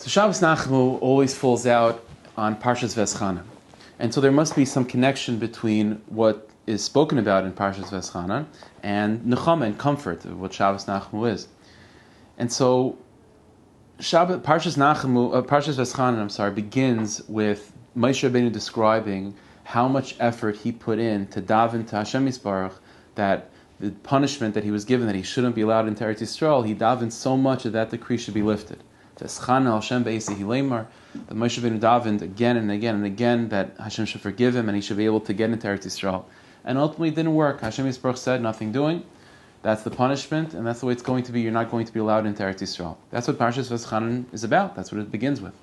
So Shabbas Nachamu always falls out on Parshas Veschanan. And so there must be some connection between what is spoken about in Parshas Veschanan and Nechema and comfort of what Shabbas Nachamu is. And so Parshas Veschanan, begins with Moshe Rabbeinu describing how much effort he put in to daven to Hashem Yisbarach, that the punishment that he was given, that he shouldn't be allowed into Eretz Yisrael, he davened so much that that decree should be lifted. That Moshe Rabbeinu davened again and again and again that Hashem should forgive him and he should be able to get into Eretz Yisrael. And ultimately it didn't work. Hashem Yisbarach said, nothing doing. That's the punishment, and that's the way it's going to be. You're not going to be allowed into Eretz Yisrael. That's what Parshas Veschanan is about. That's what it begins with.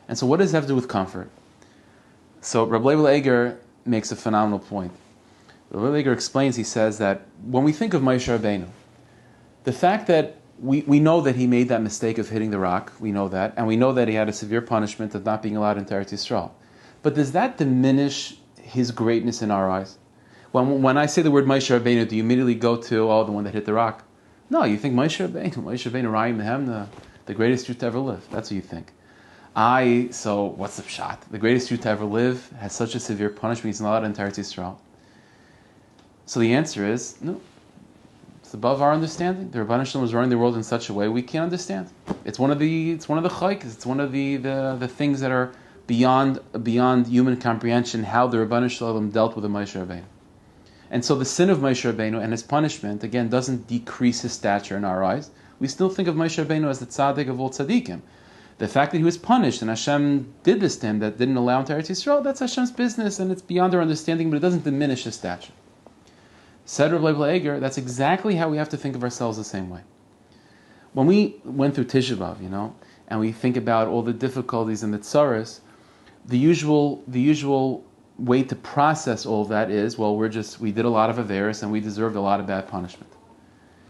And so what does that have to do with comfort? So Rabbi Eger makes a phenomenal point. Rabbi Eger explains, he says that when we think of Moshe Rabbeinu, the fact that we know that he made that mistake of hitting the rock, we know that, and we know that he had a severe punishment of not being allowed into Eretz Yisrael. But does that diminish his greatness in our eyes? When I say the word Moshe Rabbeinu, do you immediately go to, the one that hit the rock? No, you think Moshe Rabbeinu, Rayim Mehem, the greatest Jew to ever live. That's what you think. So what's the pshat? The greatest Jew to ever live has such a severe punishment, he's not allowed into Eretz Yisrael. So the answer is, no. It's above our understanding. The Rebbeinu Shalom was running the world in such a way we can't understand. It's one of the chayks. It's one of the things that are beyond human comprehension. How the Rebbeinu Shalom dealt with the Moshe Rabbeinu, and so the sin of Moshe Rabbeinu and his punishment again doesn't decrease his stature in our eyes. We still think of Moshe Rabbeinu as the tzaddik of all tzaddikim. The fact that he was punished and Hashem did this to him, that didn't allow him to Eretz Yisrael, that's Hashem's business and it's beyond our understanding, but it doesn't diminish his stature. Said Rabbi Eger, that's exactly how we have to think of ourselves the same way. When we went through Tisha B'Av, and we think about all the difficulties and the tsaras, the usual way to process all of that is, we did a lot of averis and we deserved a lot of bad punishment.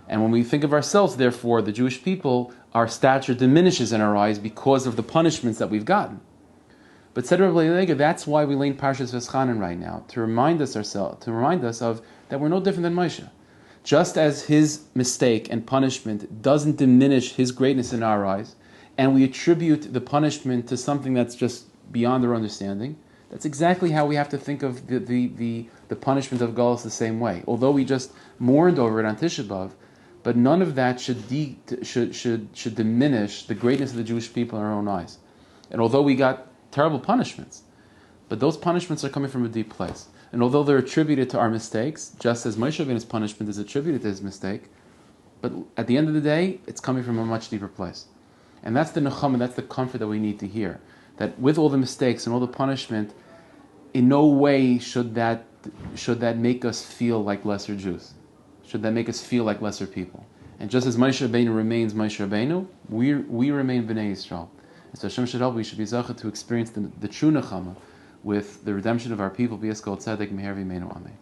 And when we think of ourselves, therefore, the Jewish people, our stature diminishes in our eyes because of the punishments that we've gotten. But said Rabbi Eger, that's why we learn Parshas Veschanan right now, to remind us of that we're no different than Moshe. Just as his mistake and punishment doesn't diminish his greatness in our eyes, and we attribute the punishment to something that's just beyond our understanding, that's exactly how we have to think of the punishment of Galus the same way. Although we just mourned over it on Tisha B'Av, but none of that should diminish the greatness of the Jewish people in our own eyes. And although we got terrible punishments, but those punishments are coming from a deep place. And although they're attributed to our mistakes, just as Moshe Rabbeinu's punishment is attributed to his mistake, but at the end of the day, it's coming from a much deeper place. And that's the Nechema, that's the comfort that we need to hear. That with all the mistakes and all the punishment, in no way should that make us feel like lesser Jews. Should that make us feel like lesser people. And just as Moshe Rabbeinu remains Moshe Rabbeinu, we remain Bnei Yisrael. And so Hashem should help, we should be zachah to experience the true Nechema with the redemption of our people. Be as called tzedek meher v'meinu amen.